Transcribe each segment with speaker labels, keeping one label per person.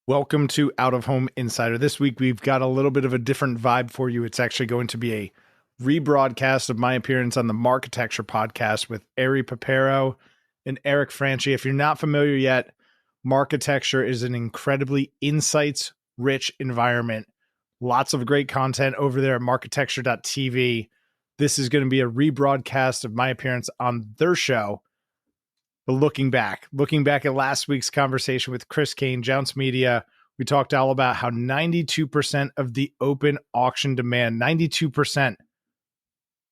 Speaker 1: Welcome to Out of Home Insider. This week, we've got a little bit of a different vibe for you. It's actually going to be a rebroadcast of my appearance on the Marketecture podcast with Ari Paparo and Franchi. If you're not familiar yet, Marketecture is an incredibly insights-rich environment. Lots of great content over there at marketecture.tv. This is going to be a rebroadcast of my appearance on their show. But looking back at last week's conversation with Chris Kane, Jounce Media, we talked all about how 92% of the open auction demand, 92%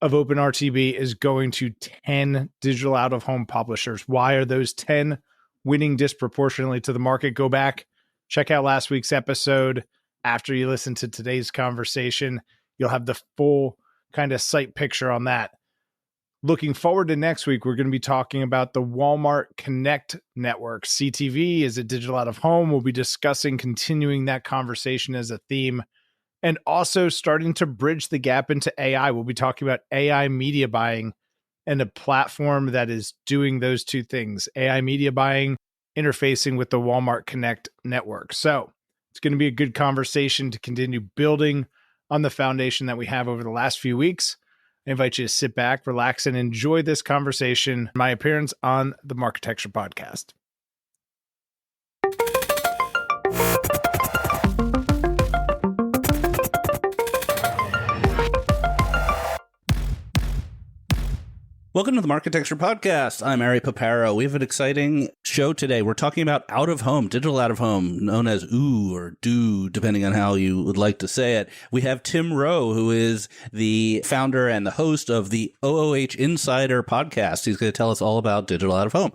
Speaker 1: of open RTB is going to 10 digital out-of-home publishers. Why are those 10 winning disproportionately to the market? Go back, check out last week's episode. After you listen to today's conversation, you'll have the full kind of sight picture on that. Looking forward to next week, we're going to be talking about the Walmart Connect network. CTV is a digital out of home. We'll be discussing continuing that conversation as a theme and also starting to bridge the gap into AI. We'll be talking about AI media buying and a platform that is doing those two things, AI media buying, interfacing with the Walmart Connect network. So it's going to be a good conversation to continue building on the foundation that we have over the last few weeks. I invite you to sit back, relax, and enjoy this conversation, my appearance on the Marketecture podcast.
Speaker 2: Welcome to the Marketecture podcast. I'm Ari Paparo. We have an exciting show today. We're talking about out-of-home, digital out-of-home, known as OOH or DOOH, depending on how you would like to say it. We have Tim Rowe, who is the founder and the host of the DOOH Insider podcast. He's going to tell us all about digital out-of-home.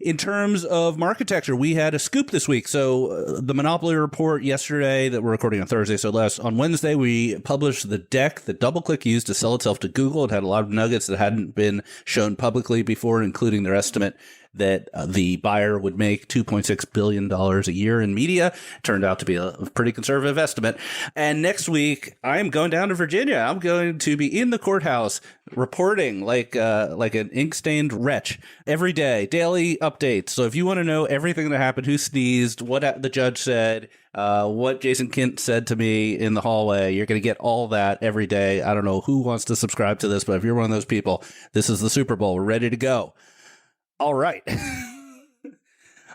Speaker 2: In terms of Marketecture, we had a scoop this week. So the Monopoly report yesterday that we're recording on Thursday. So on Wednesday, we published the deck that DoubleClick used to sell itself to Google. It had a lot of nuggets that hadn't been shown publicly before, including their estimate that the buyer would make $2.6 billion a year in media. Turned out to be a pretty conservative estimate. And next week, I'm going down to Virginia. I'm going to be in the courthouse reporting like an ink-stained wretch every day, daily updates. So if you want to know everything that happened, who sneezed, what the judge said, what Jason Kint said to me in the hallway, you're going to get all that every day. I don't know who wants to subscribe to this, but if you're one of those people, this is the Super Bowl. We're ready to go. All right.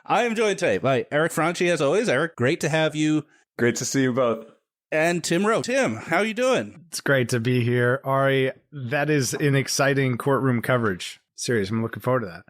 Speaker 2: I am joined today by Franchi, as always. Eric, great to have you.
Speaker 3: Great to see you both.
Speaker 2: And Tim Rowe. Tim, how are you doing?
Speaker 1: It's great to be here. Ari, that is an exciting courtroom coverage. Serious, I'm looking forward to that.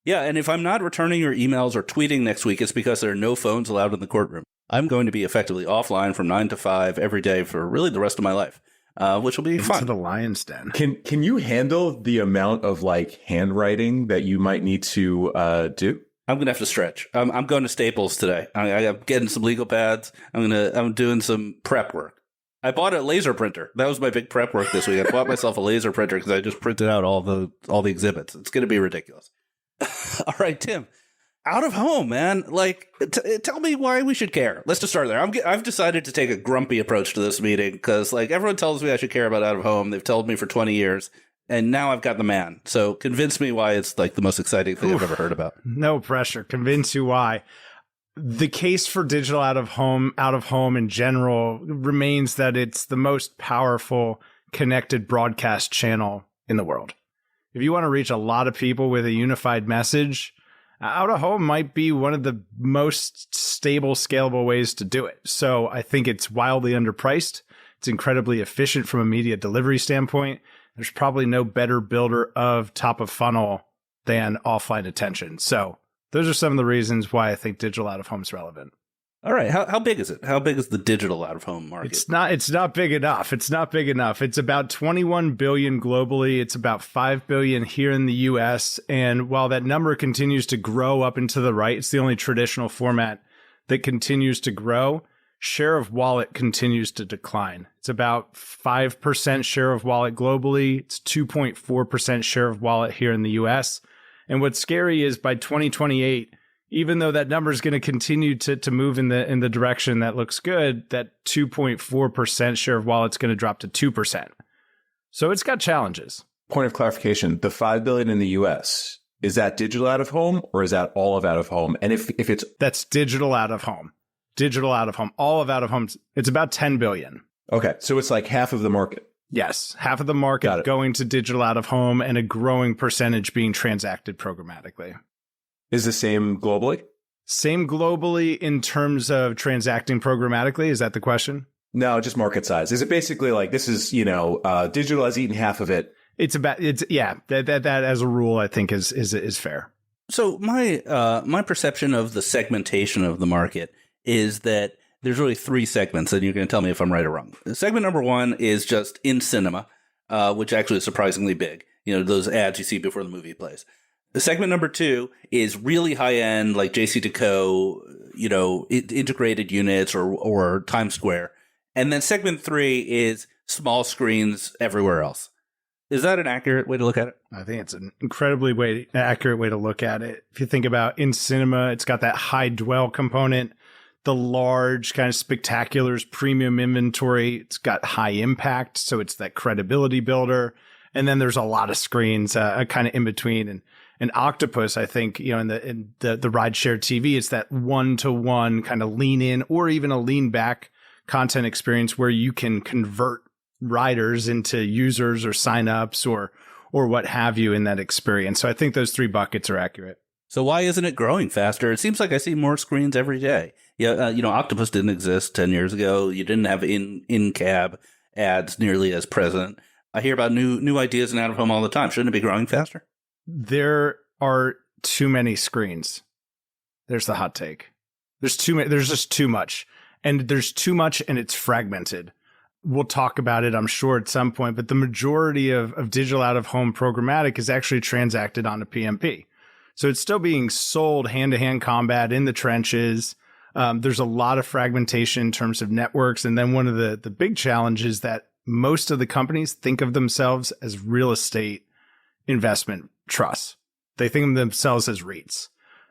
Speaker 2: Yeah, and if I'm not returning your emails or tweeting next week, it's because there are no phones allowed in the courtroom. I'm going to be effectively offline from 9 to 5 every day for really the rest of my life. Which will be fun.
Speaker 1: To the lion's den.
Speaker 3: Can you handle the amount of handwriting that you might need to do?
Speaker 2: I'm gonna have to stretch. I'm going to Staples today. I'm getting some legal pads. I'm doing some prep work. I bought a laser printer. That was my big prep work this week. I bought myself a laser printer because I just printed out all the exhibits. It's gonna be ridiculous. All right, Tim. Out of home, man. Tell me why we should care. Let's just start there. I've decided to take a grumpy approach to this meeting because, everyone tells me I should care about out of home. They've told me for 20 years, and now I've got the man. So convince me why it's the most exciting thing I've ever heard about.
Speaker 1: No pressure. Convince you why. The case for digital out of home in general remains that it's the most powerful connected broadcast channel in the world. If you want to reach a lot of people with a unified message, out of home might be one of the most stable, scalable ways to do it. So I think it's wildly underpriced. It's incredibly efficient from a media delivery standpoint. There's probably no better builder of top of funnel than offline attention. So those are some of the reasons why I think digital out of home is relevant.
Speaker 2: All right. How big is it? How big is the digital out-of-home market?
Speaker 1: It's not big enough. It's about 21 billion globally. It's about 5 billion here in the US. And while that number continues to grow up and to the right, it's the only traditional format that continues to grow. Share of wallet continues to decline. It's about 5% share of wallet globally. It's 2.4% share of wallet here in the US. And what's scary is by 2028, even though that number is going to continue to move in the direction that looks good, that 2.4% share of wallet's going to drop to 2%. So it's got challenges.
Speaker 3: Point of clarification, the $5 billion in the US, is that digital out of home or is that all of out of home? And if it's...
Speaker 1: That's digital out of home. digital out of home, all of out of home. It's about 10 billion.
Speaker 3: Okay. So it's like half of the market.
Speaker 1: Yes. Half of the market going to digital out of home and a growing percentage being transacted programmatically.
Speaker 3: Is the same globally?
Speaker 1: Same globally in terms of transacting programmatically. Is that the question?
Speaker 3: No, just market size. Is it basically like this is, digital has eaten half of it? That as a rule, I think is fair.
Speaker 2: So my perception of the segmentation of the market is that there's really three segments, and you're going to tell me if I'm right or wrong. Segment number one is just in cinema, which actually is surprisingly big. Those ads you see before the movie plays. The segment number two is really high end, like JC-Deco, integrated units or Times Square. And then segment three is small screens everywhere else. Is that an accurate way to look at it?
Speaker 1: I think it's an incredibly accurate way to look at it. If you think about in cinema, it's got that high dwell component, the large kind of spectaculars, premium inventory. It's got high impact, so it's that credibility builder. And then there's a lot of screens kind of in between. And Octopus, I think, in the ride share TV, it's that one-to-one kind of lean in or even a lean back content experience where you can convert riders into users or signups or what have you in that experience. So I think those three buckets are accurate.
Speaker 2: So why isn't it growing faster? It seems like I see more screens every day. Yeah, Octopus didn't exist 10 years ago. You didn't have in-cab ads nearly as present. I hear about new ideas in out of home all the time. Shouldn't it be growing faster?
Speaker 1: There are too many screens. There's the hot take. There's just too much. And there's too much and it's fragmented. We'll talk about it, I'm sure, at some point, but the majority of digital out-of-home programmatic is actually transacted on a PMP. So it's still being sold hand-to-hand combat in the trenches. There's a lot of fragmentation in terms of networks. And then one of the big challenges that most of the companies think of themselves as real estate investment trusts. They think of themselves as REITs.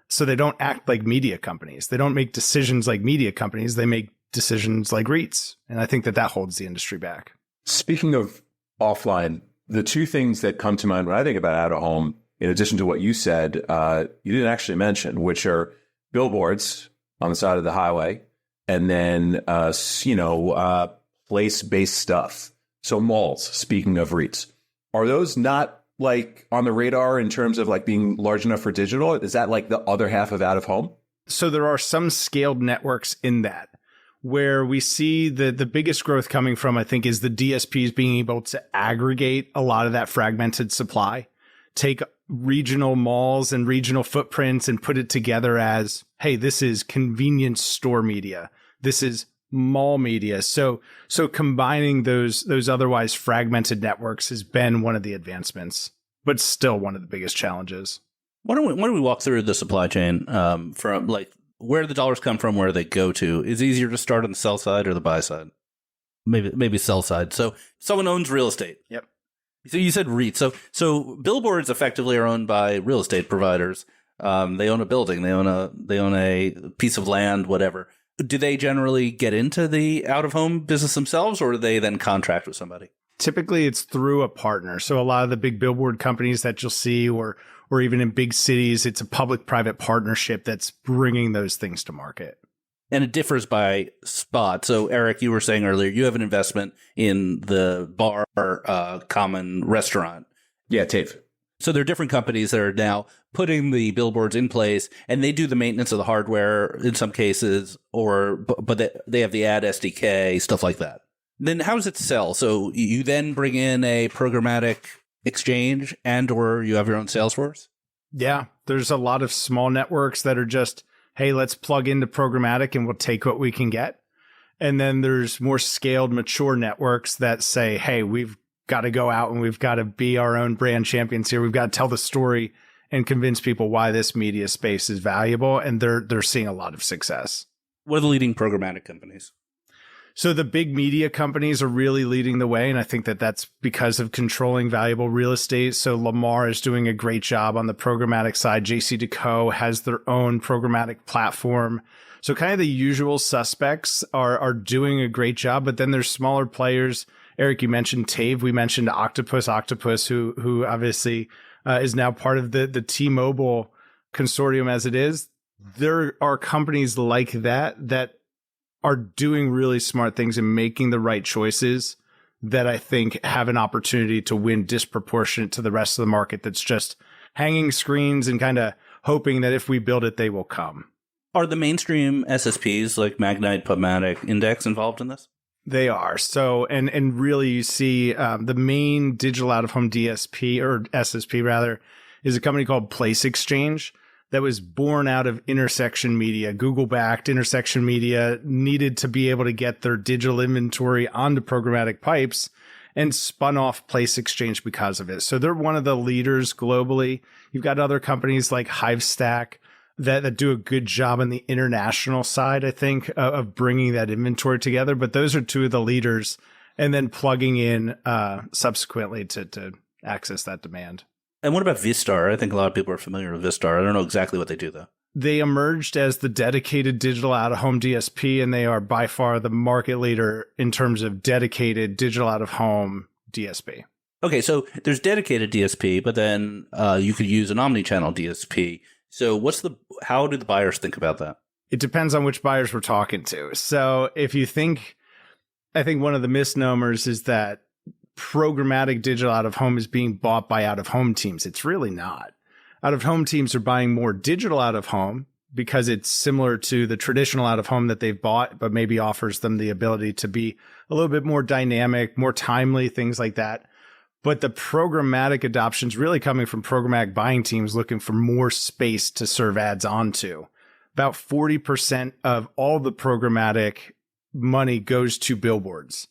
Speaker 1: So they don't act like media companies. They don't make decisions like media companies. They make decisions like REITs. And I think that holds the industry back.
Speaker 3: Speaking of offline, the two things that come to mind when I think about out of home, in addition to what you said, you didn't actually mention, which are billboards on the side of the highway, and then, place-based stuff. So malls, speaking of REITs, are those not like on the radar in terms of like being large enough for digital? Is that like the other half of out of home?
Speaker 1: So there are some scaled networks in that where we see the biggest growth coming from, I think, is the DSPs being able to aggregate a lot of that fragmented supply, take regional malls and regional footprints and put it together as, hey, this is convenience store media. This is mall media. So combining those otherwise fragmented networks has been one of the advancements, but still one of the biggest challenges.
Speaker 2: Why don't we walk through the supply chain from like where the dollars come from, where they go to? Is it easier to start on the sell side or the buy side? Maybe sell side. So someone owns real estate.
Speaker 1: Yep.
Speaker 2: So you said REIT. So billboards effectively are owned by real estate providers. They own a building. They own a piece of land, whatever. Do they generally get into the out-of-home business themselves, or do they then contract with somebody?
Speaker 1: Typically, it's through a partner. So a lot of the big billboard companies that you'll see, or even in big cities, it's a public-private partnership that's bringing those things to market.
Speaker 2: And it differs by spot. So, Eric, you were saying earlier, you have an investment in the bar common restaurant.
Speaker 3: Yeah, TAFE.
Speaker 2: So there are different companies that are now putting the billboards in place, and they do the maintenance of the hardware in some cases, but they have the ad SDK, stuff like that. Then how does it sell? So you then bring in a programmatic exchange or you have your own sales force?
Speaker 1: Yeah, there's a lot of small networks that are just, hey, let's plug into programmatic and we'll take what we can get. And then there's more scaled, mature networks that say, hey, we've got to go out and we've got to be our own brand champions here. We've got to tell the story and convince people why this media space is valuable. And they're seeing a lot of success.
Speaker 2: What are the leading programmatic companies?
Speaker 1: So the big media companies are really leading the way. And I think that that's because of controlling valuable real estate. So Lamar is doing a great job on the programmatic side. JC-Deco has their own programmatic platform. So kind of the usual suspects are doing a great job. But then there's smaller players. Eric, you mentioned TAVE. We mentioned Octopus, who obviously is now part of the T-Mobile consortium as it is. There are companies like that are doing really smart things and making the right choices that I think have an opportunity to win disproportionate to the rest of the market that's just hanging screens and kind of hoping that if we build it, they will come.
Speaker 2: Are the mainstream SSPs like Magnite, PubMatic, Index involved in this?
Speaker 1: They are. So, and really you see the main digital out-of-home DSP, or SSP rather, is a company called Place Exchange that was born out of Intersection Media. Google-backed Intersection Media needed to be able to get their digital inventory onto programmatic pipes and spun off Place Exchange because of it. So they're one of the leaders globally. You've got other companies like Hivestack that do a good job on the international side, I think, of bringing that inventory together. But those are two of the leaders, and then plugging in subsequently to access that demand.
Speaker 2: And what about Vistar? I think a lot of people are familiar with Vistar. I don't know exactly what they do, though.
Speaker 1: They emerged as the dedicated digital out-of-home DSP, and they are by far the market leader in terms of dedicated digital out-of-home DSP.
Speaker 2: Okay, so there's dedicated DSP, but then you could use an omni-channel DSP. So how do the buyers think about that?
Speaker 1: It depends on which buyers we're talking to. So if you think, I think one of the misnomers is that programmatic digital out-of-home is being bought by out-of-home teams. It's really not. Out-of-home teams are buying more digital out-of-home because it's similar to the traditional out-of-home that they've bought, but maybe offers them the ability to be a little bit more dynamic, more timely, things like that. But the programmatic adoption is really coming from programmatic buying teams looking for more space to serve ads onto. About 40% of all the programmatic money goes to billboards.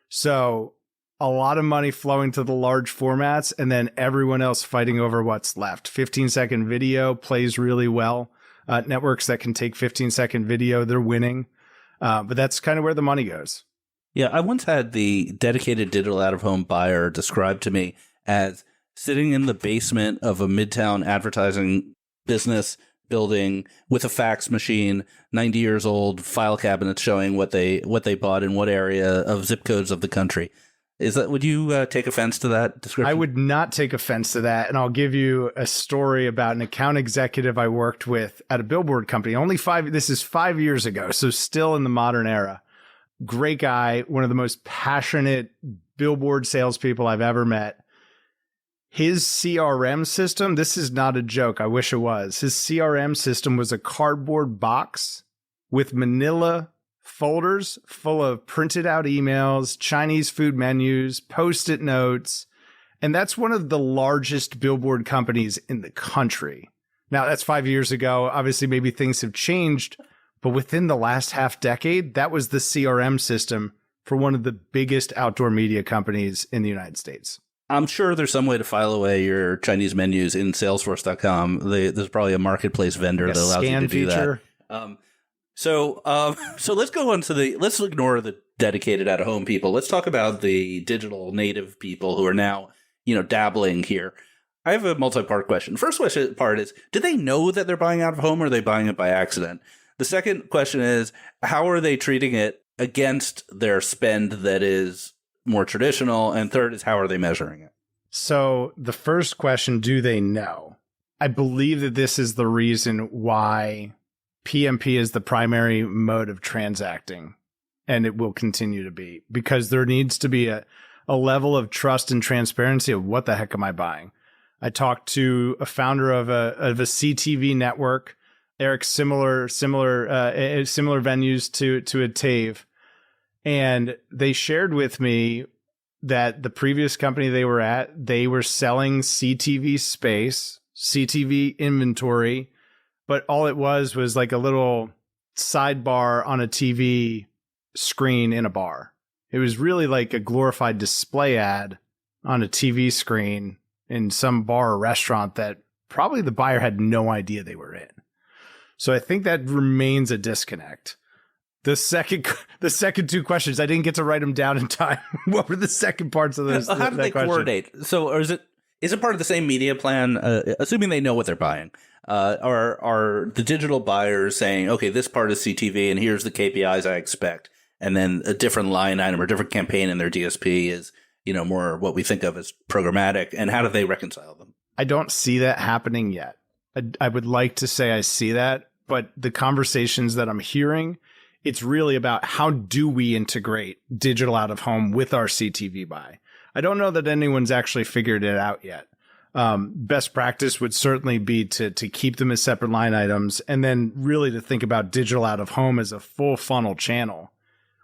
Speaker 1: So a lot of money flowing to the large formats, and then everyone else fighting over what's left. 15-second video plays really well. Networks that can take 15-second video, they're winning. But that's kind of where the money goes.
Speaker 2: Yeah, I once had the dedicated digital out-of-home buyer described to me as sitting in the basement of a Midtown advertising business building with a fax machine, 90 years old, file cabinets showing what they bought in what area of zip codes of the country. Would you take offense to that description?
Speaker 1: I would not take offense to that. And I'll give you a story about an account executive I worked with at a billboard company. This is 5 years ago. So still in the modern era. Great guy. One of the most passionate billboard salespeople I've ever met. His CRM system, this is not a joke. I wish it was. His CRM system was a cardboard box with manila folders full of printed out emails, Chinese food menus, Post-it notes. And that's one of the largest billboard companies in the country. Now, that's 5 years ago. Obviously, maybe things have changed. But within the last half decade, that was the CRM system for one of the biggest outdoor media companies in the United States.
Speaker 2: I'm sure there's some way to file away your Chinese menus in Salesforce.com. There's probably a marketplace vendor that allows you to do that. So let's go on to let's ignore the dedicated out-of-home people. Let's talk about the digital native people who are now, dabbling here. I have a multi-part question. First part is, do they know that they're buying out-of-home, or are they buying it by accident? The second question is, how are they treating it against their spend that is more traditional? And third is, how are they measuring it?
Speaker 1: So the first question, do they know? I believe that this is the reason why PMP is the primary mode of transacting, and it will continue to be, because there needs to be a level of trust and transparency of what the heck am I buying? I talked to a founder of a CTV network, Eric, similar venues to a TAVE, and they shared with me that the previous company they were at, they were selling CTV space, CTV inventory, but all it was like a little sidebar on a TV screen in a bar. It was really like a glorified display ad on a TV screen in some bar or restaurant that probably the buyer had no idea they were in. So I think that remains a disconnect. The second two questions, I didn't get to write them down in time. What were the second parts of those?
Speaker 2: How do they coordinate? So, or is it part of the same media plan? Assuming they know what they're buying, are the digital buyers saying, okay, this part is CTV, and here's the KPIs I expect, and then a different line item or different campaign in their DSP is more what we think of as programmatic, and how do they reconcile them?
Speaker 1: I don't see that happening yet. I would like to say I see that, but the conversations that I'm hearing It's really about how do we integrate digital out of home with our CTV buy. I don't know that anyone's actually figured it out yet. Best practice would certainly be to keep them as separate line items, and then really to think about digital out of home as a full funnel channel.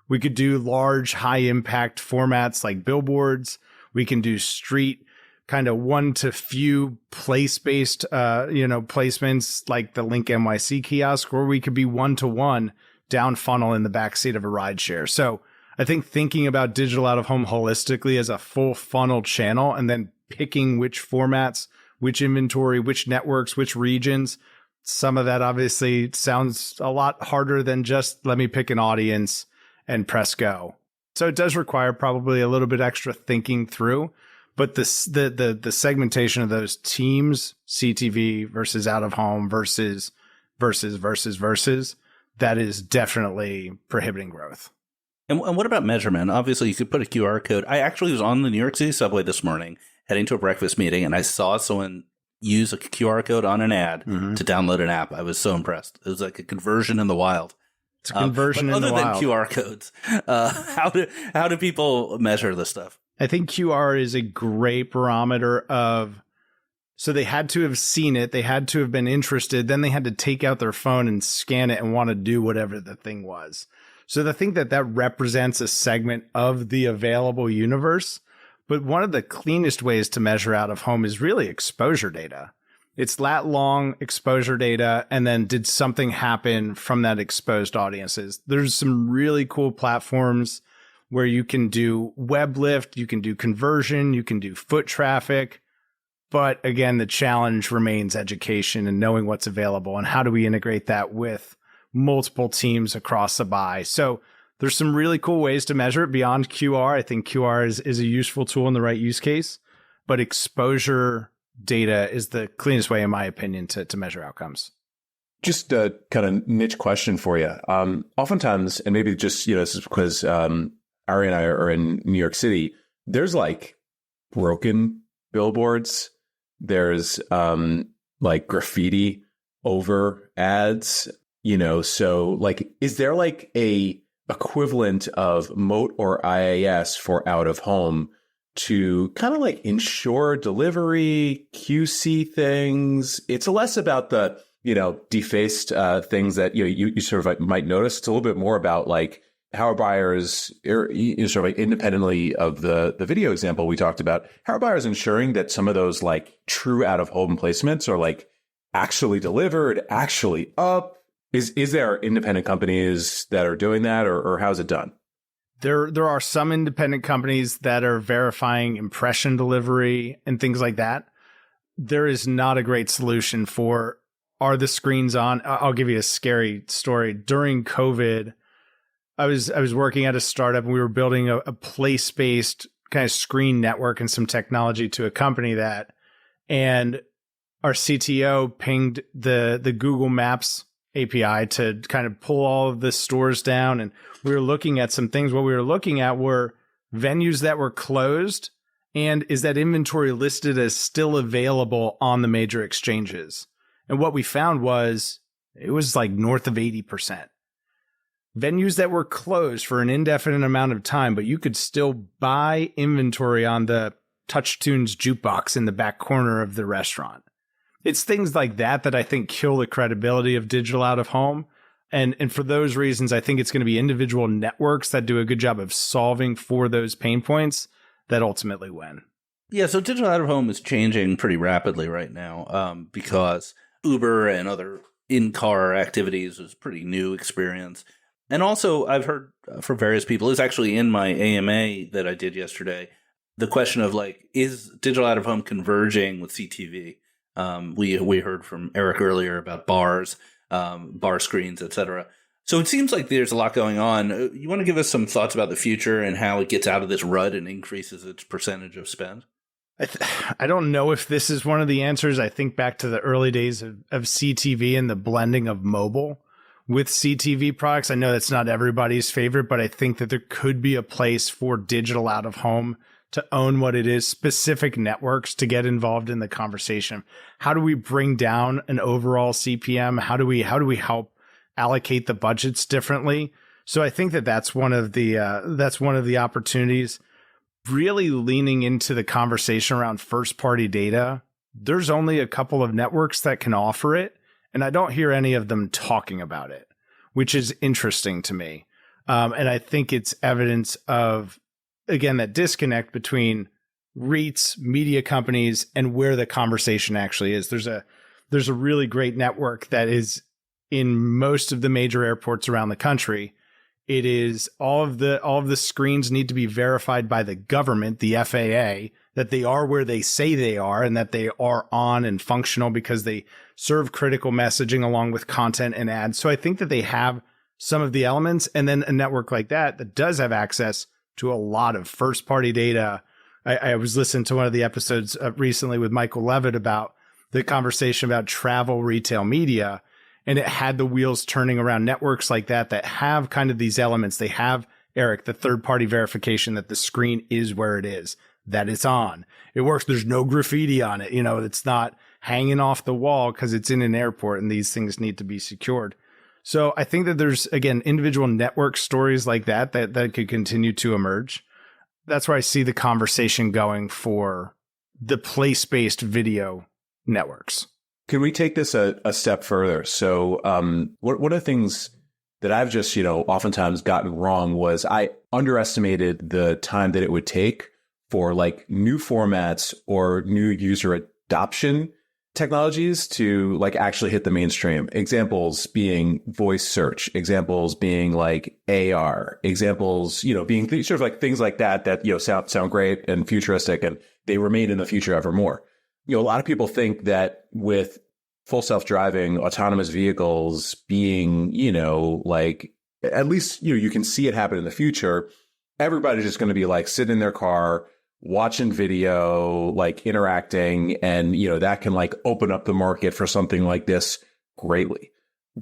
Speaker 1: We could do large, high impact formats like billboards. We can do street kind of one to few place-based, placements like the Link NYC kiosk, or we could be one-to-one down funnel in the backseat of a rideshare. So I think thinking about digital out of home holistically as a full funnel channel, and then picking which formats, which inventory, which networks, which regions. Some of that obviously sounds a lot harder than just let me pick an audience and press go. So it does require probably a little bit extra thinking through, but the segmentation of those teams, CTV versus out of home versus, that is definitely prohibiting growth.
Speaker 2: And what about measurement? Obviously, you could put a QR code. I actually was on the New York City subway this morning, heading to a breakfast meeting, and I saw someone use a QR code on an ad to download an app. I was so impressed. It was like a conversion in the wild.
Speaker 1: It's a conversion in the wild.
Speaker 2: Other than QR codes, how do people measure this stuff?
Speaker 1: I think QR is a great barometer of, so they had to have seen it, they had to have been interested, then they had to take out their phone and scan it and want to do whatever the thing was. So I think that represents a segment of the available universe. But one of the cleanest ways to measure out of home is really exposure data. It's lat long exposure data, and then did something happen from that exposed audiences? There's some really cool platforms where you can do web lift, you can do conversion, you can do foot traffic. But again, the challenge remains education and knowing what's available, and how do we integrate that with multiple teams across the buy. So there's some really cool ways to measure it beyond QR. I think QR is a useful tool in the right use case, but exposure data is the cleanest way, in my opinion, to measure outcomes.
Speaker 3: Just a kind of niche question for you. Oftentimes, and maybe just, this is because Ari and I are in New York City, there's like broken billboards. There's like graffiti over ads, so like, is there like a equivalent of Moat or IAS for out of home to kind of like ensure delivery, QC things? It's less about the, defaced things that, you sort of like might notice. It's a little bit more about like how are buyers, sort of like independently of the video example we talked about, how are buyers ensuring that some of those like true out of home placements are like actually delivered, actually up? Is there independent companies that are doing that, or how's it done?
Speaker 1: There are some independent companies that are verifying impression delivery and things like that. There is not a great solution for, are the screens on? I'll give you a scary story. During COVID, I was working at a startup, and we were building a place-based kind of screen network and some technology to accompany that. And our CTO pinged the Google Maps API to kind of pull all of the stores down. And we were looking at some things. What we were looking at were venues that were closed, and is that inventory listed as still available on the major exchanges? And what we found was it was like north of 80%. Venues that were closed for an indefinite amount of time, but you could still buy inventory on the TouchTunes jukebox in the back corner of the restaurant. It's things like that I think kill the credibility of digital out of home. And for those reasons, I think it's going to be individual networks that do a good job of solving for those pain points that ultimately win.
Speaker 2: Yeah, so digital out of home is changing pretty rapidly right now because Uber and other in-car activities is a pretty new experience. And also, I've heard from various people, it's actually in my AMA that I did yesterday, the question of like, is digital out of home converging with CTV? We heard from Eric earlier about bars, bar screens, etc. So it seems like there's a lot going on. You want to give us some thoughts about the future and how it gets out of this rut and increases its percentage of spend?
Speaker 1: I don't know if this is one of the answers. I think back to the early days of CTV and the blending of mobile with CTV products. I know that's not everybody's favorite, but I think that there could be a place for digital out of home to own what it is, specific networks to get involved in the conversation. How do we bring down an overall CPM? How do we help allocate the budgets differently? So I think that that's one of the opportunities. Really leaning into the conversation around first party data. There's only a couple of networks that can offer it, and I don't hear any of them talking about it, which is interesting to me. And I think it's evidence of, again, that disconnect between REITs, media companies, and where the conversation actually is. There's a really great network that is in most of the major airports around the country. It is all of the screens need to be verified by the government, the FAA, that they are where they say they are and that they are on and functional because they serve critical messaging along with content and ads. So I think that they have some of the elements, and then a network like that does have access to a lot of first party data. I was listening to one of the episodes recently with Michael Levitt about the conversation about travel retail media. And it had the wheels turning around networks like that have kind of these elements. They have, Eric, the third-party verification that the screen is where it is, that it's on. It works. There's no graffiti on it. It's not hanging off the wall because it's in an airport, and these things need to be secured. So I think that there's, again, individual network stories like that could continue to emerge. That's where I see the conversation going for the place-based video networks.
Speaker 3: Can we take this a step further? So one of the things that I've just, oftentimes gotten wrong was I underestimated the time that it would take for like new formats or new user adoption technologies to like actually hit the mainstream. Examples being voice search, examples being like AR, examples, being sort of like things like that, sound great and futuristic, and they remain in the future evermore. A lot of people think that with full self-driving autonomous vehicles being, like at least, you can see it happen in the future, everybody's just going to be like sitting in their car, watching video, like interacting, and, that can like open up the market for something like this greatly.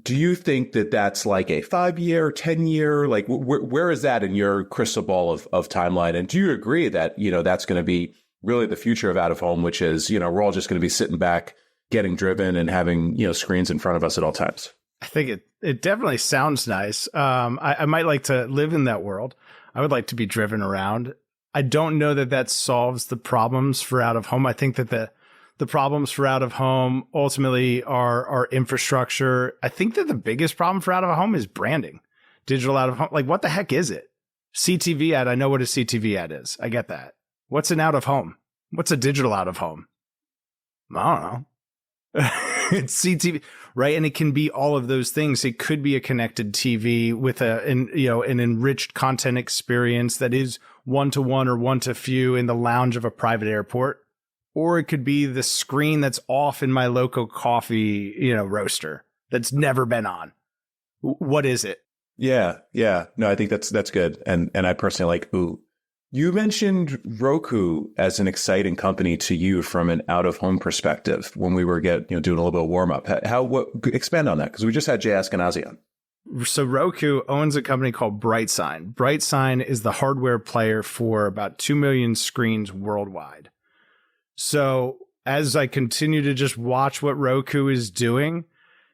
Speaker 3: Do you think that that's like a 5-year, 10-year, like where is that in your crystal ball of timeline? And do you agree that, that's going to be really the future of out of home, which is, we're all just going to be sitting back, getting driven and having, screens in front of us at all times?
Speaker 1: I think it definitely sounds nice. I might like to live in that world. I would like to be driven around. I don't know that solves the problems for out of home. I think that the problems for out of home ultimately are infrastructure. I think that the biggest problem for out of home is branding. Digital out of home. Like, what the heck is it? CTV ad. I know what a CTV ad is. I get that. What's an out of home? What's a digital out of home? I don't know. It's CTV, right? And it can be all of those things. It could be a connected TV with an enriched content experience that is one-to-one or one-to-few in the lounge of a private airport. Or it could be the screen that's off in my local coffee, roaster that's never been on. What is it?
Speaker 3: Yeah. No, I think that's good. And I personally like, ooh. You mentioned Roku as an exciting company to you from an out-of-home perspective when we were doing a little bit of warm-up. Expand on that, because we just had Jay Askenazi on.
Speaker 1: So Roku owns a company called BrightSign. BrightSign is the hardware player for about 2 million screens worldwide. So as I continue to just watch what Roku is doing,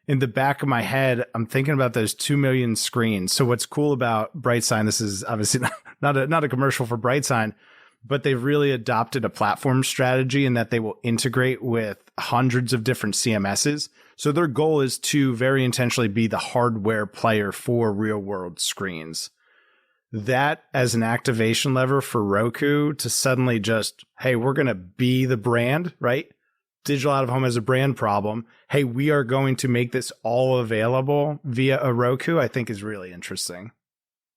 Speaker 1: in the back of my head, I'm thinking about those 2 million screens. So what's cool about BrightSign, this is obviously not a commercial for BrightSign, but they've really adopted a platform strategy in that they will integrate with hundreds of different CMSs. So their goal is to very intentionally be the hardware player for real world screens. That as an activation lever for Roku to suddenly just, hey, we're going to be the brand, right? Digital out of home has a brand problem. Hey, we are going to make this all available via a Roku, I think is really interesting.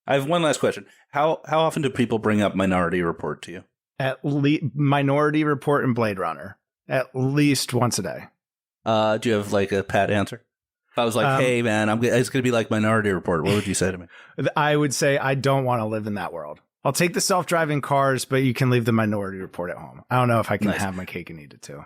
Speaker 2: I have one last question. How often do people bring up Minority Report to you?
Speaker 1: At least Minority Report and Blade Runner, at least once a day.
Speaker 2: Do you have like a pat answer? If I was like, hey man, it's going to be like Minority Report, what would you say to me?
Speaker 1: I would say I don't want to live in that world. I'll take the self-driving cars, but you can leave the Minority Report at home. I don't know if I can have my cake and eat it too.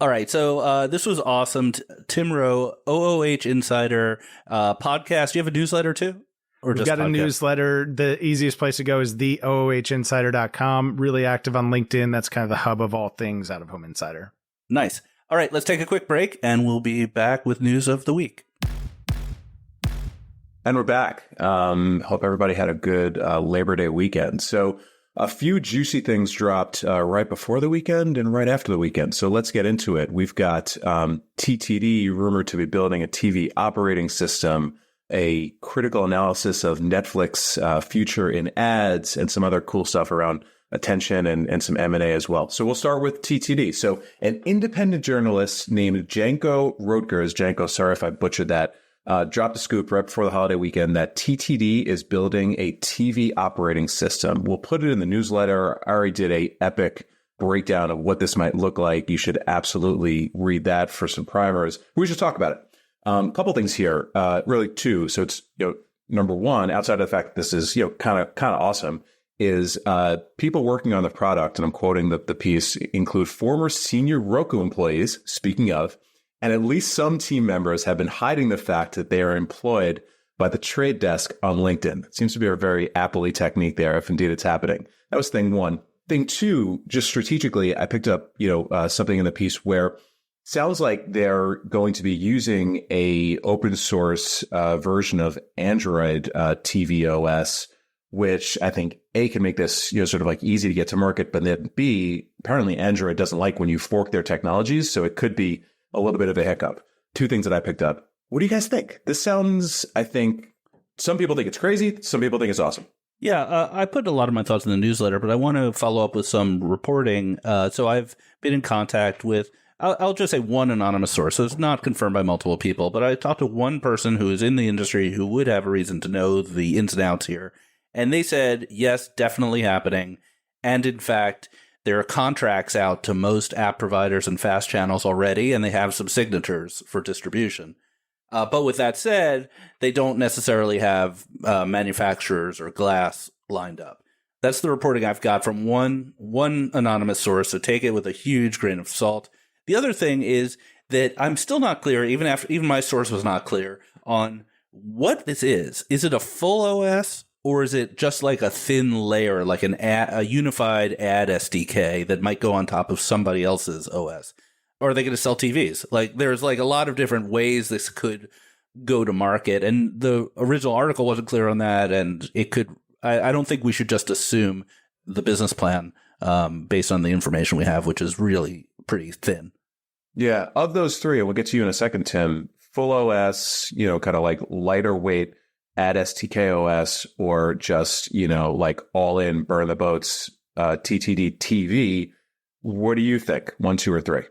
Speaker 2: All right, so this was awesome. Tim Rowe, OOH Insider podcast. Do you have a newsletter too?
Speaker 1: We've got a newsletter. The easiest place to go is theoohinsider.com. Really active on LinkedIn. That's kind of the hub of all things out of home insider.
Speaker 2: Nice. All right, let's take a quick break and we'll be back with news of the week.
Speaker 3: And we're back. Hope everybody had a good Labor Day weekend. So a few juicy things dropped right before the weekend and right after the weekend. So let's get into it. We've got TTD rumored to be building a TV operating system, a critical analysis of Netflix future in ads, and some other cool stuff around attention and some M&A as well. So we'll start with TTD. So an independent journalist named Janko Rotgers, Janko, sorry if I butchered that, dropped a scoop right before the holiday weekend that TTD is building a TV operating system. We'll put it in the newsletter. Ari did a epic breakdown of what this might look like. You should absolutely read that for some primers. We should talk about it. A couple things here, really two. So it's, number one, outside of the fact that this is, kind of awesome, is people working on the product, and I'm quoting the piece, include former senior Roku employees, speaking of, and at least some team members have been hiding the fact that they are employed by the trade desk on LinkedIn. It seems to be a very Apple-y technique there, if indeed it's happening. That was thing one. Thing two, just strategically, I picked up, something in the piece where sounds like they're going to be using a open source version of Android TV OS, which I think A, can make this sort of like easy to get to market, but then B, apparently Android doesn't like when you fork their technologies, so it could be a little bit of a hiccup. Two things that I picked up. What do you guys think? This sounds, I think, some people think it's crazy, some people think it's awesome.
Speaker 2: Yeah, I put a lot of my thoughts in the newsletter, but I want to follow up with some reporting. So I've been in contact with, I'll just say one anonymous source. So it's not confirmed by multiple people, but I talked to one person who is in the industry who would have a reason to know the ins and outs here. And they said, yes, definitely happening. And in fact, there are contracts out to most app providers and fast channels already, and they have some signatures for distribution. But with that said, they don't necessarily have manufacturers or glass lined up. That's the reporting I've got from one anonymous source, so take it with a huge grain of salt. The other thing is that I'm still not clear, even my source was not clear, on what this is. Is it a full OS? Or is it just like a thin layer, like a unified ad SDK that might go on top of somebody else's OS? Or are they going to sell TVs? Like, there's like a lot of different ways this could go to market. And the original article wasn't clear on that. And it could, I don't think we should just assume the business plan based on the information we have, which is really pretty thin.
Speaker 3: Yeah. Of those three, and we'll get to you in a second, Tim, full OS, kind of like lighter weight ad STK OS, or just, like all in, burn the boats, TTD TV. What do you think? 1, 2, or 3?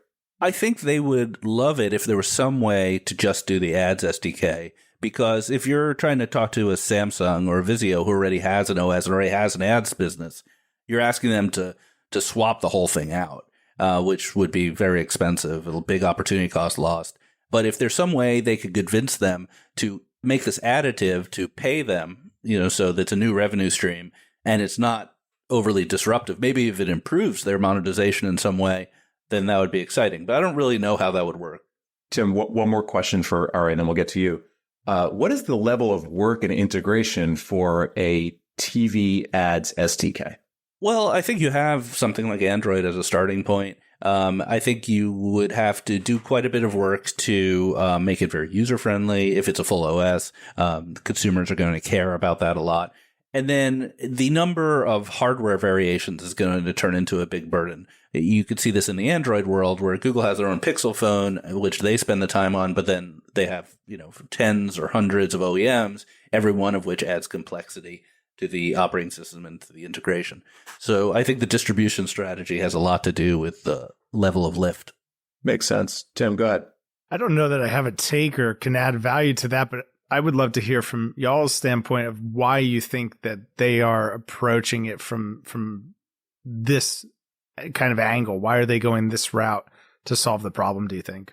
Speaker 2: I think they would love it if there was some way to just do the ads SDK. Because if you're trying to talk to a Samsung or a Vizio who already has an OS and already has an ads business, you're asking them to swap the whole thing out, which would be very expensive. A big opportunity cost lost. But if there's some way they could convince them to make this additive to pay them, so that's a new revenue stream and it's not overly disruptive. Maybe if it improves their monetization in some way, then that would be exciting. But I don't really know how that would work.
Speaker 3: Tim, one more question for Ari, and then we'll get to you. What is the level of work and integration for a TV ads SDK?
Speaker 2: Well, I think you have something like Android as a starting point. I think you would have to do quite a bit of work to make it very user-friendly. If it's a full OS, consumers are going to care about that a lot. And then the number of hardware variations is going to turn into a big burden. You could see this in the Android world where Google has their own Pixel phone, which they spend the time on, but then they have, tens or hundreds of OEMs, every one of which adds complexity to the operating system and to the integration. So I think the distribution strategy has a lot to do with the level of lift.
Speaker 3: Makes sense. Tim, go ahead.
Speaker 1: I don't know that I have a take or can add value to that, but I would love to hear from y'all's standpoint of why you think that they are approaching it from this kind of angle. Why are they going this route to solve the problem, do you think?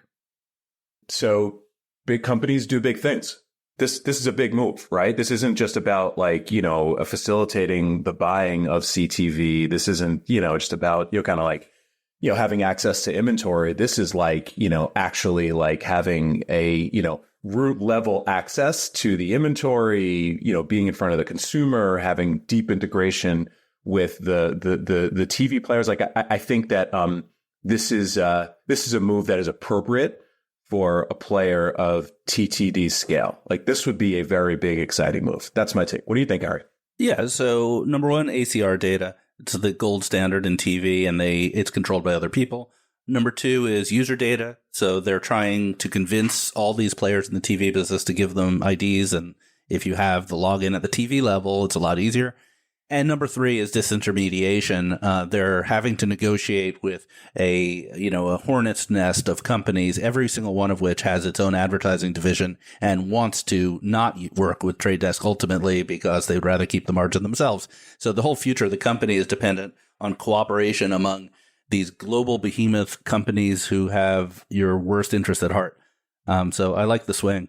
Speaker 3: So big companies do big things. This is a big move, right? This isn't just about facilitating the buying of CTV. This isn't, just about, kind of like, having access to inventory. This is like, actually like having a, root level access to the inventory, being in front of the consumer, having deep integration with the TV players. Like, I think that this is a move that is appropriate for a player of TTD scale. Like this would be a very big, exciting move. That's my take. What do you think, Ari?
Speaker 2: Yeah. So number one, ACR data. It's the gold standard in TV, and it's controlled by other people. Number two is user data. So they're trying to convince all these players in the TV business to give them IDs. And if you have the login at the TV level, it's a lot easier. And number three is disintermediation. They're having to negotiate with a hornet's nest of companies, every single one of which has its own advertising division and wants to not work with Trade Desk ultimately because they'd rather keep the margin themselves. So the whole future of the company is dependent on cooperation among these global behemoth companies who have your worst interest at heart. So I like the swing.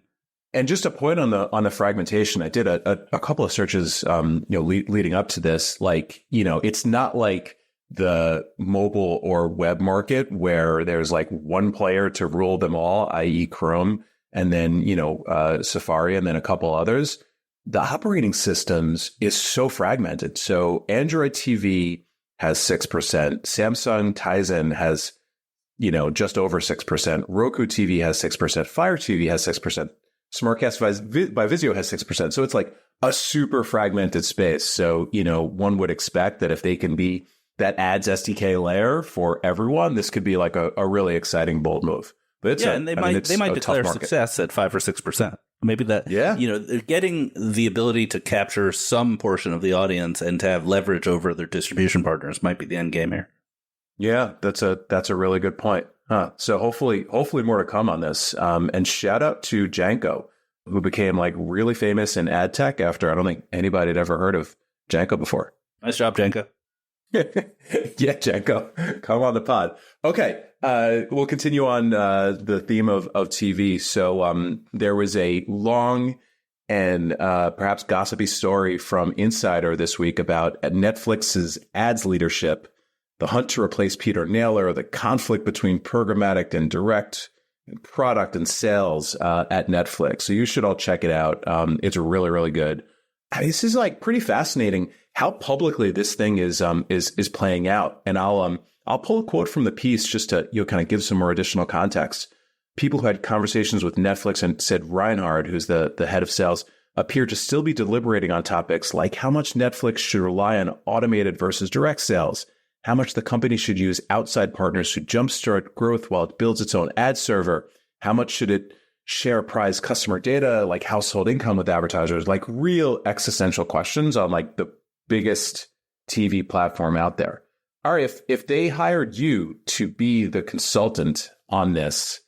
Speaker 3: And just a point on the fragmentation, I did a couple of searches, leading up to this. Like, it's not like the mobile or web market where there's like one player to rule them all, i.e. Chrome, and then, Safari, and then a couple others. The operating systems is so fragmented. So Android TV has 6%. Samsung Tizen has, just over 6%. Roku TV has 6%. Fire TV has 6%. SmartCast by Vizio has 6%. So it's like a super fragmented space. So, one would expect that if they can be that ads SDK layer for everyone, this could be like a really exciting, bold move. But it's
Speaker 2: and they might declare success at 5 or 6%. Maybe that, they're getting the ability to capture some portion of the audience and to have leverage over their distribution partners might be the end game here. Yeah,
Speaker 3: that's a really good point. So hopefully more to come on this. And shout out to Janko, who became like really famous in ad tech after I don't think anybody had ever heard of Janko before.
Speaker 2: Nice job, Janko.
Speaker 3: Yeah, Janko, come on the pod. Okay, we'll continue on the theme of TV. So there was a long and perhaps gossipy story from Insider this week about Netflix's ads leadership, the hunt to replace Peter Naylor, the conflict between programmatic and direct, and product and sales at Netflix. So you should all check it out. It's really, really good. This is like pretty fascinating how publicly this thing is playing out. And I'll pull a quote from the piece just to kind of give some more additional context. People who had conversations with Netflix and said Reinhard, who's the head of sales, appear to still be deliberating on topics like how much Netflix should rely on automated versus direct sales, how much the company should use outside partners to jumpstart growth while it builds its own ad server, how much should it share prized customer data like household income with advertisers, like real existential questions on like the biggest TV platform out there. Ari, if they hired you to be the consultant on this,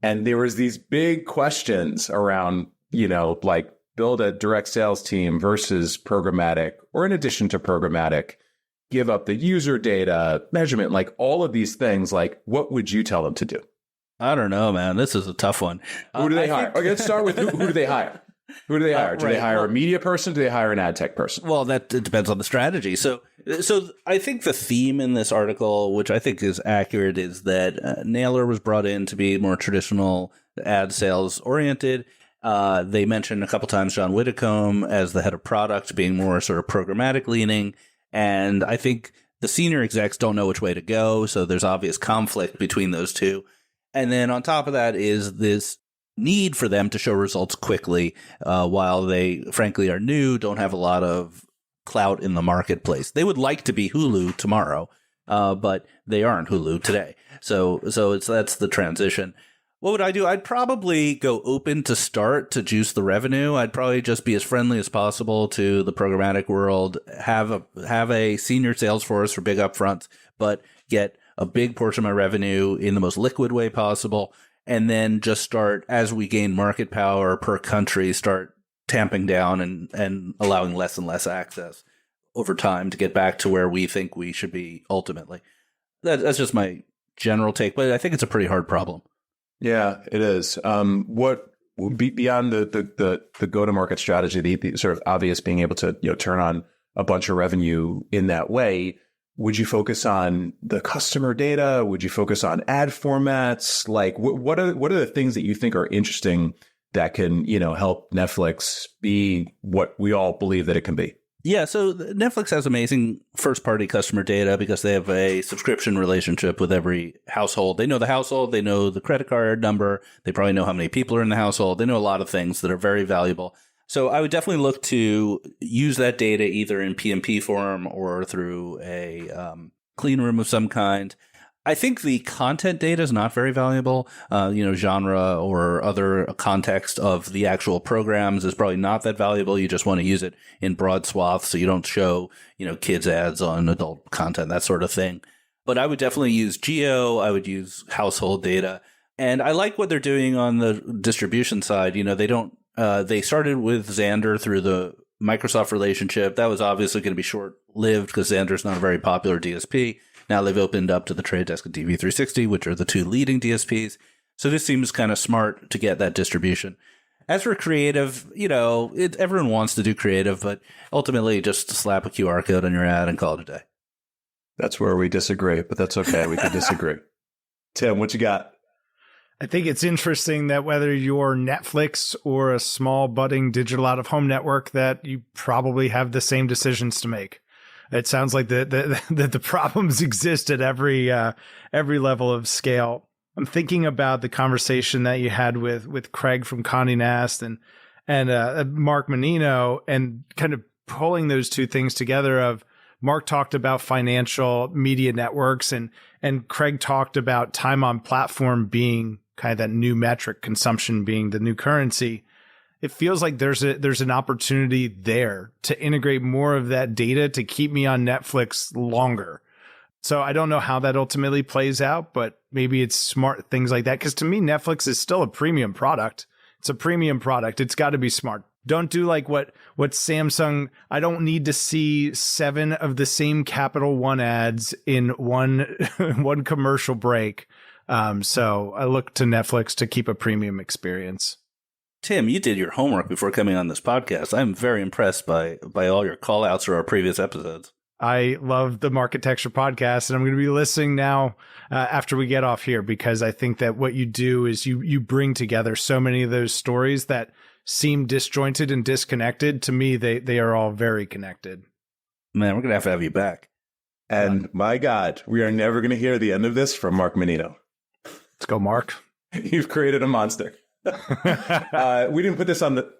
Speaker 3: and there was these big questions around, like build a direct sales team versus programmatic, or in addition to programmatic, give up the user data, measurement, like all of these things, like what would you tell them to do?
Speaker 2: I don't know, man. This is a tough one.
Speaker 3: Who do they hire? Okay, let's start with who do they hire? Who do they hire? Do they hire a media person? Do they hire an ad tech person?
Speaker 2: Well, that depends on the strategy. So I think the theme in this article, which I think is accurate, is that Naylor was brought in to be more traditional ad sales oriented. They mentioned a couple times John Widdicombe as the head of product being more sort of programmatic leaning. And I think the senior execs don't know which way to go. So there's obvious conflict between those two. And then on top of that is this need for them to show results quickly while they, frankly, are new, don't have a lot of clout in the marketplace. They would like to be Hulu tomorrow, but they aren't Hulu today. So that's the transition. What would I do? I'd probably go open to start to juice the revenue. I'd probably just be as friendly as possible to the programmatic world, have a senior sales force for big upfronts, but get a big portion of my revenue in the most liquid way possible. And then just start, as we gain market power per country, start tamping down and allowing less and less access over time to get back to where we think we should be ultimately. That's just my general take, but I think it's a pretty hard problem.
Speaker 3: Yeah, it is. What beyond the go-to-market strategy, the sort of obvious being able to turn on a bunch of revenue in that way, would you focus on the customer data? Would you focus on ad formats? Like, what are the things that you think are interesting that can help Netflix be what we all believe that it can be?
Speaker 2: Yeah, so Netflix has amazing first-party customer data because they have a subscription relationship with every household. They know the household, they know the credit card number, they probably know how many people are in the household. They know a lot of things that are very valuable. So I would definitely look to use that data either in PMP form or through a clean room of some kind. I think the content data is not very valuable. Genre or other context of the actual programs is probably not that valuable. You just want to use it in broad swaths so you don't show, kids ads on adult content, that sort of thing. But I would definitely use geo. I would use household data. And I like what they're doing on the distribution side. They started with Xandr through the Microsoft relationship. That was obviously going to be short-lived because Xandr's not a very popular DSP. Now they've opened up to the Trade Desk and DV360, which are the two leading DSPs. So this seems kind of smart to get that distribution. As for creative, everyone wants to do creative, but ultimately just slap a QR code on your ad and call it a day.
Speaker 3: That's where we disagree, but that's okay. We can disagree. Tim, what you got?
Speaker 1: I think it's interesting that whether you're Netflix or a small budding digital out-of-home network, that you probably have the same decisions to make. It sounds like the problems exist at every level of scale. I'm thinking about the conversation that you had with Craig from Condé Nast and Mark Menino, and kind of pulling those two things together. Of Mark talked about financial media networks, and Craig talked about time on platform being kind of that new metric, consumption being the new currency. It feels like there's an opportunity there to integrate more of that data to keep me on Netflix longer. So I don't know how that ultimately plays out, but maybe it's smart things like that. Because to me, Netflix is still a premium product. It's a premium product. It's got to be smart. Don't do like what Samsung. I don't need to see 7 of the same Capital One ads in one commercial break. So I look to Netflix to keep a premium experience.
Speaker 2: Tim, you did your homework before coming on this podcast. I'm very impressed by all your call outs for our previous episodes.
Speaker 1: I love the Marketecture podcast, and I'm going to be listening now after we get off here, because I think that what you do is you bring together so many of those stories that seem disjointed and disconnected. To me, they are all very connected.
Speaker 2: Man, we're going to have you back.
Speaker 3: And my God, we are never going to hear the end of this from Mark Menino.
Speaker 1: Let's go, Mark.
Speaker 3: You've created a monster. We didn't put this on the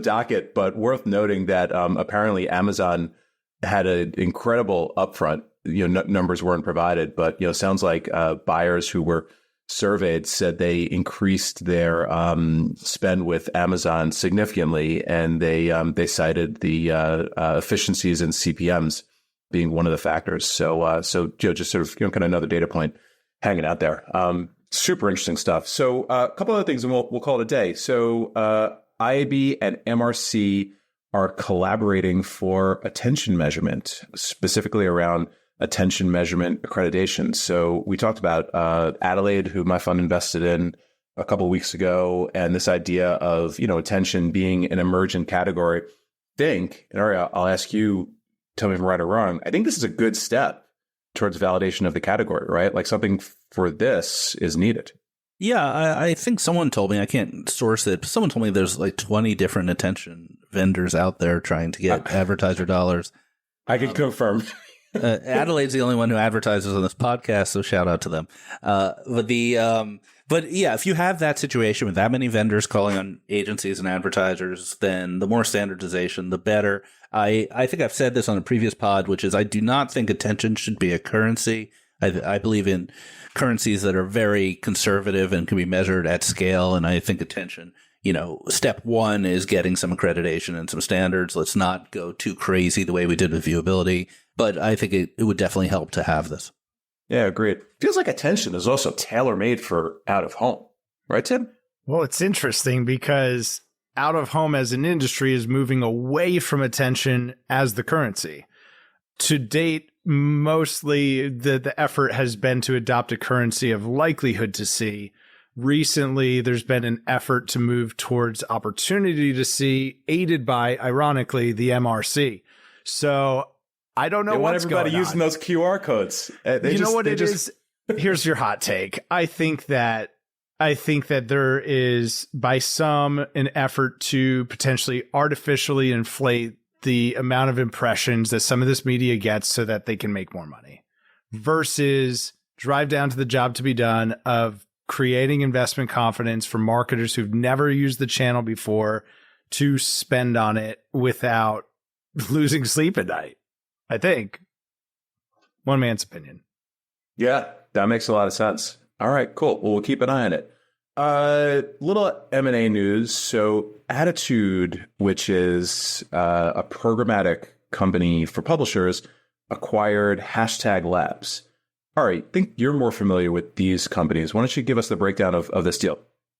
Speaker 3: docket, but worth noting that apparently Amazon had an incredible upfront. Numbers weren't provided, but sounds like buyers who were surveyed said they increased their spend with Amazon significantly, and they cited the efficiencies in CPMs being one of the factors. So just sort of kind of another data point hanging out there. Super interesting stuff. So a couple other things, and we'll call it a day. So IAB and MRC are collaborating for attention measurement, specifically around attention measurement accreditation. So we talked about Adelaide, who my fund invested in a couple of weeks ago, and this idea of attention being an emergent category. And Ari, I'll ask you, tell me if I'm right or wrong. I think this is a good step towards validation of the category, right? Like something for this is needed.
Speaker 2: Yeah, I think someone told me, I can't source it, but someone told me there's like 20 different attention vendors out there trying to get advertiser dollars.
Speaker 3: I can confirm.
Speaker 2: Adelaide's the only one who advertises on this podcast, so shout out to them. But yeah, if you have that situation with that many vendors calling on agencies and advertisers, then the more standardization, the better. I think I've said this on a previous pod, which is I do not think attention should be a currency. I believe in currencies that are very conservative and can be measured at scale. And I think attention, step one is getting some accreditation and some standards. Let's not go too crazy the way we did with viewability. But I think it would definitely help to have this.
Speaker 3: Yeah, agreed. Feels like attention is also tailor-made for out of home. Right, Tim?
Speaker 1: Well, it's interesting because out of home as an industry is moving away from attention as the currency. To date, mostly the effort has been to adopt a currency of likelihood to see. Recently, there's been an effort to move towards opportunity to see, aided by, ironically, the MRC. So I don't know what's going on.
Speaker 3: Everybody using those QR codes.
Speaker 1: It is? Here's your hot take. I think that I think that there is, by some, an effort to potentially artificially inflate the amount of impressions that some of this media gets so that they can make more money, versus drive down to the job to be done of creating investment confidence for marketers who've never used the channel before to spend on it without losing sleep at night. I think. One man's opinion.
Speaker 3: Yeah, that makes a lot of sense. All right, cool. Well, we'll keep an eye on it. Little M&A news. So Attitude, which is a programmatic company for publishers, acquired Hashtag Labs. Ari, I think you're more familiar with these companies. Why don't you give us the breakdown of this deal?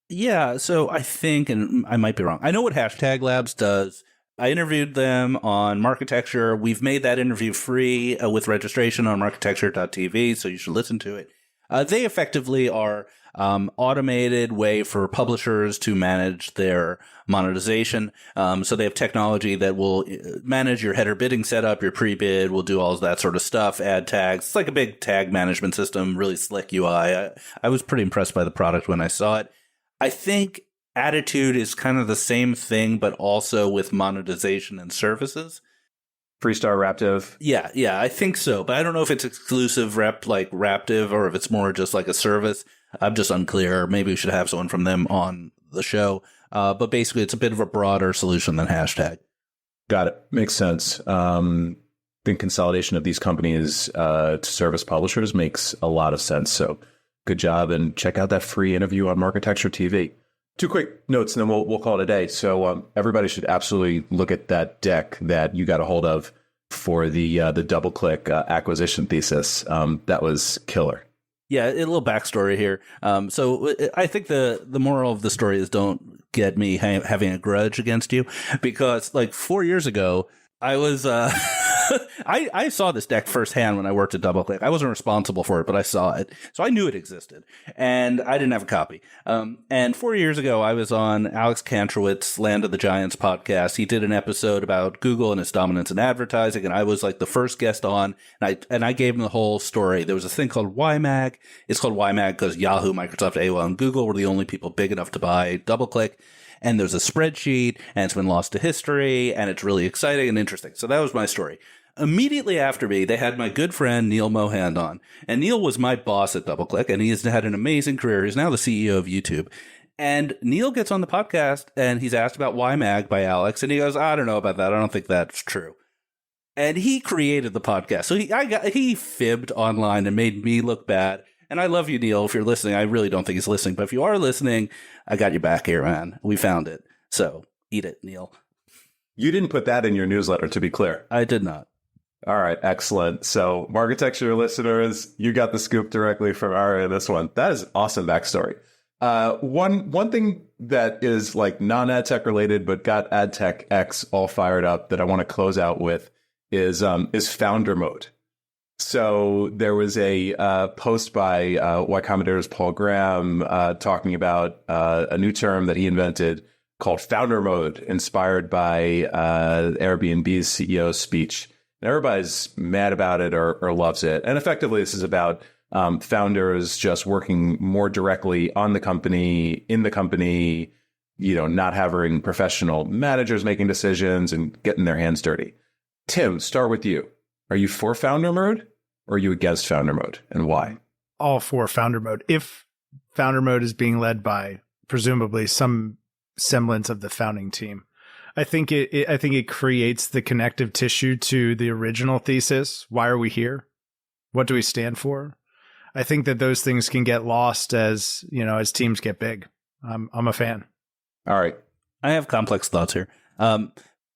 Speaker 2: Yeah, so I think, and I might be wrong, I know what Hashtag Labs does. I interviewed them on Marketecture. We've made that interview free with registration on marketecture.tv, so you should listen to it. They effectively are automated way for publishers to manage their monetization. So they have technology that will manage your header bidding setup, your pre-bid, will do all of that sort of stuff, add tags. It's like a big tag management system, really slick UI. I was pretty impressed by the product when I saw it. I think Attitude is kind of the same thing, but also with monetization and services.
Speaker 3: Freestar Raptive.
Speaker 2: Yeah, I think so. But I don't know if it's exclusive like Raptive or if it's more just like a service. I'm just unclear. Maybe we should have someone from them on the show. But basically, it's a bit of a broader solution than Hashtag.
Speaker 3: Got it. Makes sense. I think consolidation of these companies to service publishers makes a lot of sense. So good job. And check out that free interview on Marketecture TV. 2 quick notes, and then we'll call it a day. So everybody should absolutely look at that deck that you got a hold of for the DoubleClick acquisition thesis. That was killer.
Speaker 2: Yeah, a little backstory here. So I think the moral of the story is don't get me having a grudge against you, because like 4 years ago, I was I saw this deck firsthand when I worked at DoubleClick. I wasn't responsible for it, but I saw it. So I knew it existed, and I didn't have a copy. And 4 years ago, I was on Alex Kantrowitz's Land of the Giants podcast. He did an episode about Google and its dominance in advertising, and I was like the first guest on, and I gave him the whole story. There was a thing called YMAG. It's called YMAG because Yahoo, Microsoft, AOL, and Google were the only people big enough to buy DoubleClick. And there's a spreadsheet, and it's been lost to history, and it's really exciting and interesting. So that was my story. Immediately after me, they had my good friend Neil Mohand on. And Neil was my boss at DoubleClick, and he has had an amazing career. He's now the CEO of YouTube. And Neil gets on the podcast, and he's asked about YMAG by Alex, and he goes, I don't know about that. I don't think that's true. And he created the podcast. So he fibbed online and made me look bad. And I love you, Neil, if you're listening. I really don't think he's listening. But if you are listening, I got your back here, man. We found it. So eat it, Neil.
Speaker 3: You didn't put that in your newsletter, to be clear.
Speaker 2: I did not.
Speaker 3: All right, excellent. So Marketecture listeners, you got the scoop directly from Ari in this one. That is awesome backstory. One thing that is like non-ad tech related, but got ad tech X all fired up that I want to close out with is founder mode. So there was a post by Y Combinator's Paul Graham talking about a new term that he invented called founder mode, inspired by Airbnb's CEO's speech. And everybody's mad about it or loves it. And effectively, this is about founders just working more directly on the company, in the company, not having professional managers making decisions and getting their hands dirty. Tim, start with you. Are you for founder mode or are you against founder mode, and why?
Speaker 1: All for founder mode. If founder mode is being led by presumably some semblance of the founding team, I think it creates the connective tissue to the original thesis. Why are we here? What do we stand for? I think that those things can get lost as teams get big. I'm a fan.
Speaker 3: All right.
Speaker 2: I have complex thoughts here.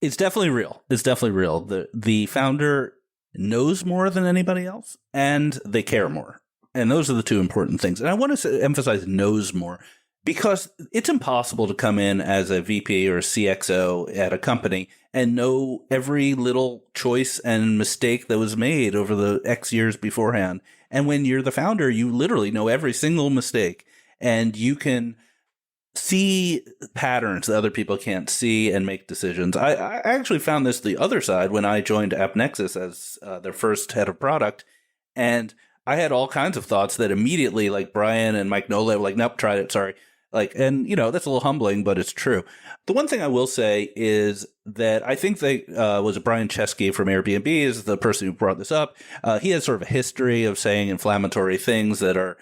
Speaker 2: It's definitely real. The founder knows more than anybody else, and they care more. And those are the two important things. And I want to emphasize knows more, because it's impossible to come in as a VP or a CXO at a company and know every little choice and mistake that was made over the X years beforehand. And when you're the founder, you literally know every single mistake, and you can see patterns that other people can't see and make decisions. I actually found this the other side when I joined AppNexus as their first head of product. And I had all kinds of thoughts that immediately, like Brian and Mike Nola were like, nope, tried it, sorry. Like, and that's a little humbling, but it's true. The one thing I will say is that I think was Brian Chesky from Airbnb is the person who brought this up. He has sort of a history of saying inflammatory things that are,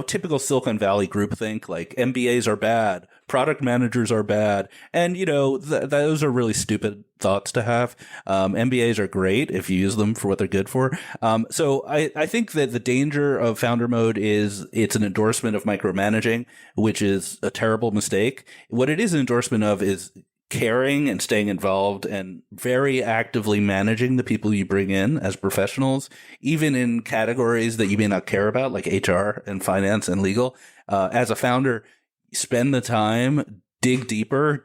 Speaker 2: typical Silicon Valley groupthink, like MBAs are bad, product managers are bad. And, those are really stupid thoughts to have. MBAs are great if you use them for what they're good for. So I think that the danger of founder mode is it's an endorsement of micromanaging, which is a terrible mistake. What it is an endorsement of is caring and staying involved and very actively managing the people you bring in as professionals, even in categories that you may not care about, like HR and finance and legal. As a founder, spend the time, dig deeper.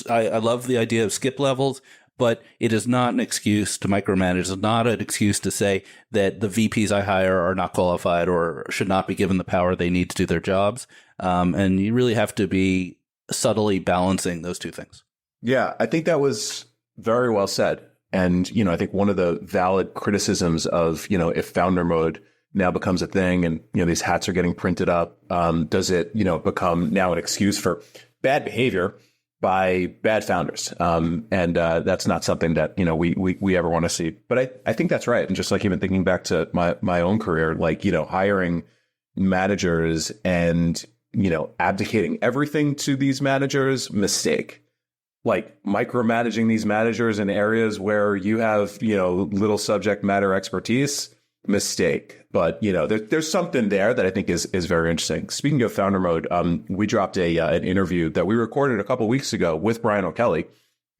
Speaker 2: I love the idea of skip levels, but it is not an excuse to micromanage. It's not an excuse to say that the VPs I hire are not qualified or should not be given the power they need to do their jobs. And you really have to be subtly balancing those two things.
Speaker 3: Yeah, I think that was very well said. And, I think one of the valid criticisms of, if founder mode now becomes a thing and, these hats are getting printed up, does it, become now an excuse for bad behavior by bad founders? And that's not something that, we ever want to see. But I think that's right. And just like even thinking back to my own career, like, hiring managers and, abdicating everything to these managers, mistake. Like micromanaging these managers in areas where you have, little subject matter expertise, mistake. But, there's something there that I think is very interesting. Speaking of founder mode, we dropped an interview that we recorded a couple of weeks ago with Brian O'Kelly,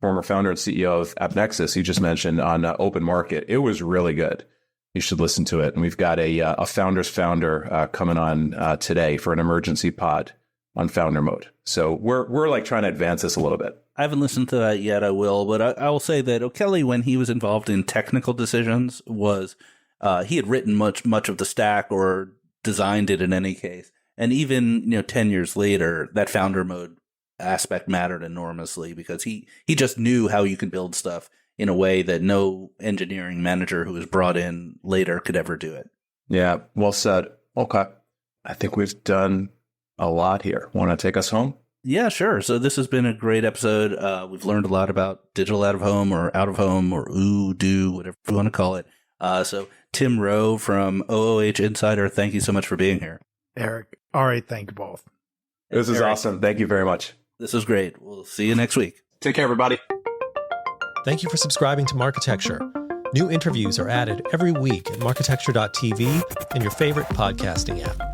Speaker 3: former founder and CEO of AppNexus, he just mentioned on Open Market. It was really good. You should listen to it. And we've got a founder's founder coming on today for an emergency pod on founder mode. So we're like trying to advance this a little bit.
Speaker 2: I haven't listened to that yet. I will, but I will say that O'Kelly, when he was involved in technical decisions, was he had written much of the stack or designed it in any case. And even 10 years later, that founder mode aspect mattered enormously because he just knew how you could build stuff in a way that no engineering manager who was brought in later could ever do it.
Speaker 3: Yeah, well said. Okay, I think we've done a lot here. Want to take us home?
Speaker 2: Yeah, sure. So this has been a great episode. We've learned a lot about digital out of home or DOOH, whatever you want to call it. So Tim Rowe from OOH Insider, thank you so much for being here.
Speaker 1: Eric, Ari, thank you both.
Speaker 3: This is awesome. Thank you very much.
Speaker 2: This was great. We'll see you next week.
Speaker 3: Take care, everybody.
Speaker 4: Thank you for subscribing to Marketecture. New interviews are added every week at marketecture.tv and your favorite podcasting app.